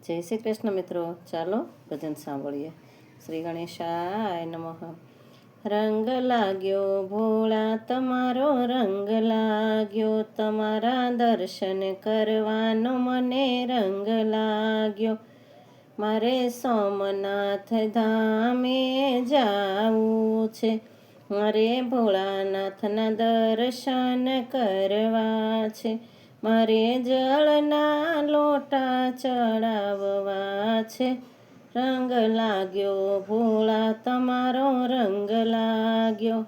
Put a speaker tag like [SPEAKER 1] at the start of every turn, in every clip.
[SPEAKER 1] જય શ્રી કૃષ્ણ મિત્રો, ચાલો ભજન સાંભળીએ. શ્રી ગણેશાય નમઃ. રંગ લાગ્યો ભોળા તમારો, રંગ લાગ્યો તમારા દર્શન કરવાનો મને રંગ લાગ્યો. મારે સોમનાથ ધામે જાવું છે, મારે ભોળાનાથના દર્શન કરવા છે. મારે જળના લોટા ચડાવવા છે. રંગ લાગ્યો ભોળા તમારો, રંગ લાગ્યો.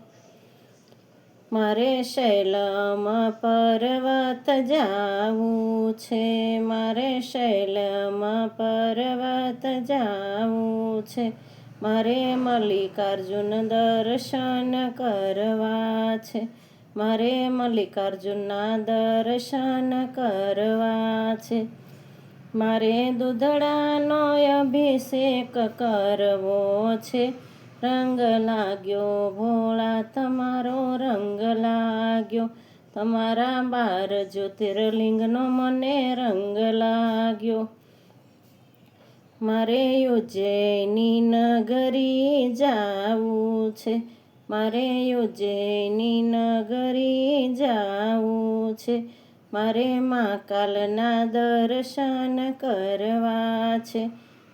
[SPEAKER 1] મારે શૈલમ પર્વત જાવું છે, મારે શૈલમ પર્વત જાવું છે. મારે મલ્લિકાર્જુન દર્શન કરવા છે, મારે મલ્લિકાર્જુનના દર્શન કરવા છે. મારે દૂધડાનો અભિષેક કરવો છે. રંગ લાગ્યો ભોળા તમારો, રંગ લાગ્યો. તમારા 12 જ્યોતિર્લિંગનો મને રંગ લાગ્યો. મારે ઉજ્જૈની નગરી જાવું છે, મારે ઉજ્જૈની નગરી જાવું છે. મારે મહાકાલના દર્શન કરવા છે,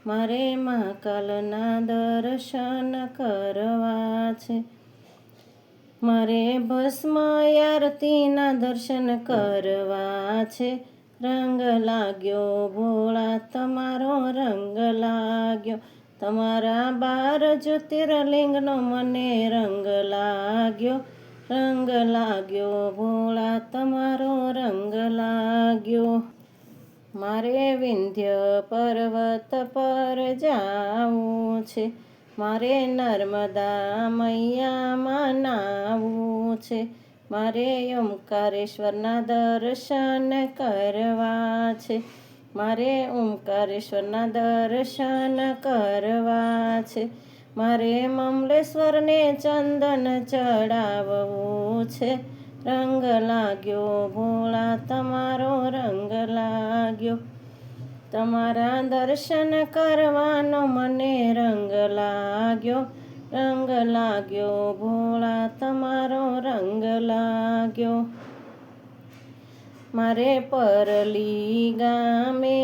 [SPEAKER 1] મારે મહાકાલના દર્શન કરવા છે. મારે ભસ્મ આરતીના દર્શન કરવા છે. રંગ લાગ્યો ભોળા તમારો, રંગ લાગ્યો. તમારા 12 જ્યોતિર્લિંગનો મને રંગ લાગ્યો. રંગ લાગ્યો ભોળા તમારો, રંગ લાગ્યો. મારે વિંધ્ય પર્વત પર જાવું છે, મારે નર્મદા મૈયામાં નાવું છે. મારે ઓમકારેશ્વરના દર્શન કરવા છે, મારે ઓમકારેશ્વરના દર્શન કરવા છે. મારે મમલેશ્વરને ચંદન ચડાવવું છે. રંગ લાગ્યો ભોળા તમારો, રંગ લાગ્યો. તમારા દર્શન કરવાનો મને રંગ લાગ્યો. રંગ લાગ્યો ભોળા તમારો, રંગ લાગ્યો. મારે પરલી ગામે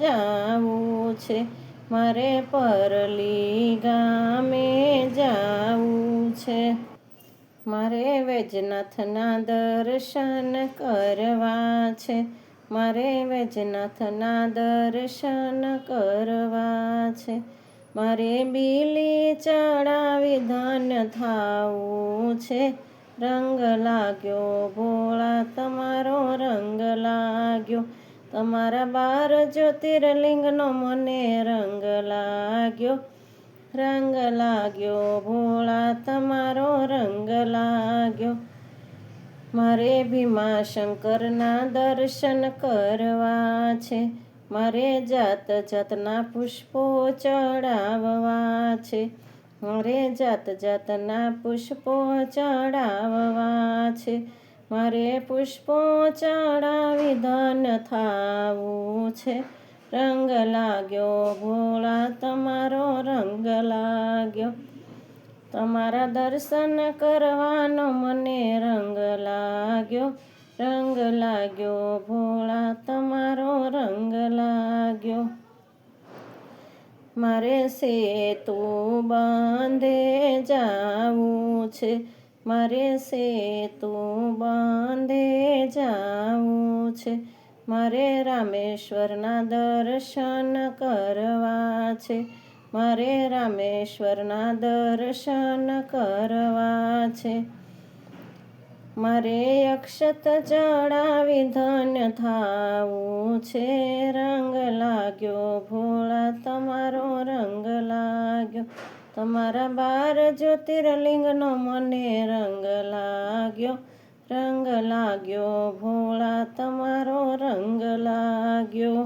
[SPEAKER 1] જાવું છે, મારે પરલી ગામે જાવું છે. મારે વૈજનાથના દર્શન કરવા છે, મારે વૈજનાથના દર્શન કરવા છે. મારે બીલી ચડાવી ધન્ય થાવું છે. રંગ લાગ્યો ભોળા તમારો, રંગ લાગ્યો. તમારા 12 જ્યોતિર્લિંગનો મને રંગ લાગ્યો. રંગ લાગ્યો ભોળા તમારો, રંગ લાગ્યો. મારે ભીમાશંકરના દર્શન કરવા છે, મારે જાત જાતના પુષ્પો ચડાવવા છે, મારે જાત જાતના પુષ્પો ચડાવવા છે. મારે પુષ્પો ચડાવી ધન્ય થાવું છે. રંગ લાગ્યો ભોળા તમારો, રંગ લાગ્યો. તમારા દર્શન કરવાનો મને રંગ લાગ્યો. રંગ લાગ્યો ભોળા તમારો, રંગ લાગ્યો. મારે સેતુ બાંધે જાવું છે, મારે સેતુ બાંધે જાવું છે. મારે રામેશ્વરના દર્શન કરવા છે, મારે રામેશ્વરના દર્શન કરવા છે. મારે અક્ષત ચડાવી ધન્ય થાવું છે. રંગ લાગ્યો ભોળા તમારો, રંગ લાગ્યો. તમારા 12 જ્યોતિર્લિંગનો મને રંગ લાગ્યો. રંગ લાગ્યો ભોળા તમારો, રંગ લાગ્યો.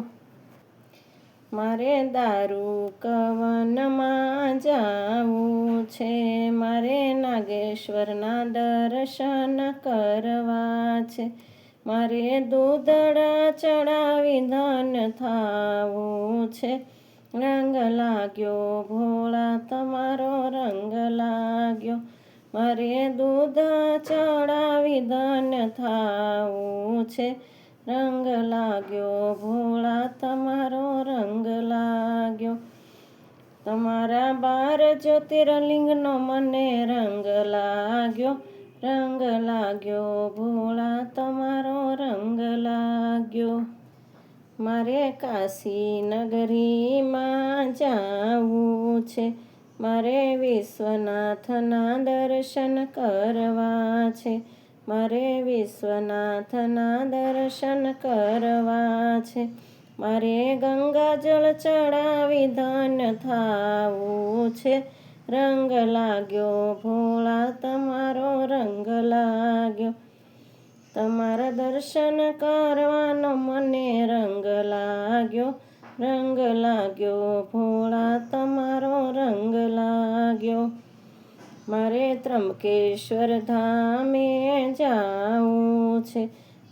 [SPEAKER 1] મારે દારૂકવનમાં જાવું છે, મારે નાગેશ્વરના દર્શન કરવા છે. મારે દૂધડા ચડાવી ધન્ય થાવું છે રંગ લાગ્યો ભોળા તમારો રંગ લાગ્યો. મારે દૂધ ચડાવી ધન્ય થાવું છે રંગ લાગ્યો ભોળા તમારો રંગ લાગ્યો. તમારા 12 જ્યોતિર્લિંગનો મને રંગ લાગ્યો ભોળા તમારો રંગ લાગ્યો. મારે કાશી નગરીમાં જાવું છે, મારે વિશ્વનાથના દર્શન કરવા છે, મારે વિશ્વનાથના દર્શન કરવા છે. મારે ગંગાજળ ચડાવી ધન્ય થાવું છે રંગ લાગ્યો ભોળા તમારો રંગ લાગ્યો. તમારા દર્શન કરવાનો મને રંગ લાગ્યો ભોળા તમારો રંગ લાગ્યો. મારે ત્રંબકેશ્વર ધામે જાવું છે,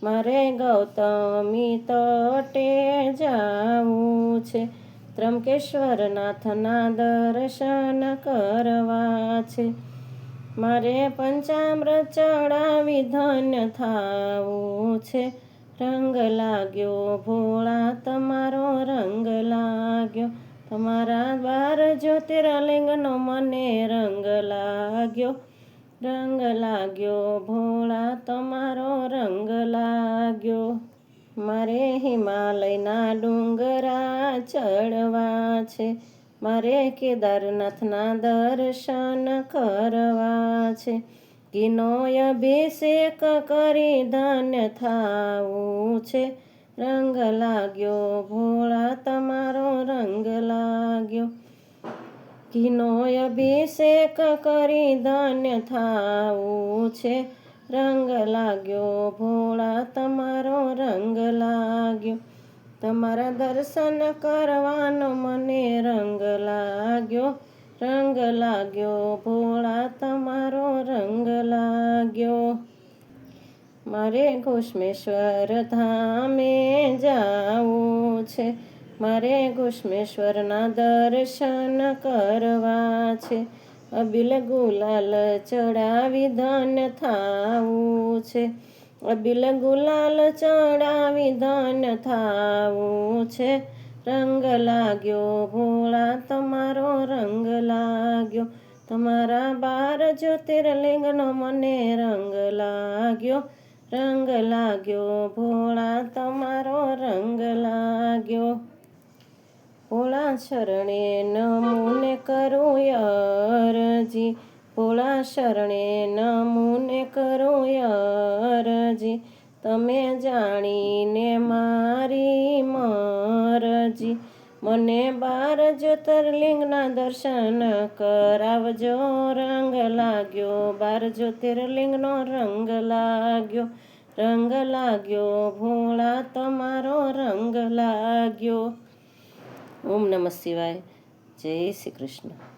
[SPEAKER 1] મારે ગૌતમી તટે જાવું છે, ત્રંબકેશ્વરનાથના દર્શન કરવા છે. મારે પંચામૃત ચડાવી ધન્ય થાવું છે રંગ લાગ્યો ભોળા તમારો રંગ લાગ્યો. તમારા 12 જ્યોતિર્લિંગનો મને રંગ લાગ્યો ભોળા તમારો રંગ લાગ્યો. મારે હિમાલયના ડુંગરા ચડવા છે, મારે કેદારનાથના દર્શન કરવા છે, ઘીનો અભિષેક કરી ધન્ય થાવું છે રંગ લાગ્યો ભોળા તમારો રંગ લાગ્યો. ઘીનો અભિષેક કરી ધન્ય થાવું છે રંગ લાગ્યો ભોળા તમારો રંગ લાગ્યો. તમારા દર્શન કરવાનો મને રંગ લાગ્યો ભોળા તમારો રંગ લાગ્યો. મારે ઘુષ્મેશ્વર ધામે જાવું છે, મારે ઘુષ્મેશ્વરના દર્શન કરવા છે, અબિલ ગુલાલ ચડાવી ધન્ય થાવું છે, અબિલ ગુલાલ ચડાવી ધન્ય થાવું છે રંગ લાગ્યો ભોળા તમારો રંગ લાગ્યો. તમારા 12 જ્યોતિર્લિંગનો મને રંગ લાગ્યો ભોળા તમારો રંગ લાગ્યો. ભોળા શરણે નમુને કરું અરજી, ભોળા શરણે નમુને કરું અરજી, તમે જાણીને મારી મરજી. મને 12 જ્યોતિર્લિંગના દર્શન કરાવજો રંગ લાગ્યો 12 જ્યોતિર્લિંગનો રંગ લાગ્યો ભોળા તમારો રંગ લાગ્યો. ઓમ નમઃ શિવાય. જય શ્રી કૃષ્ણ.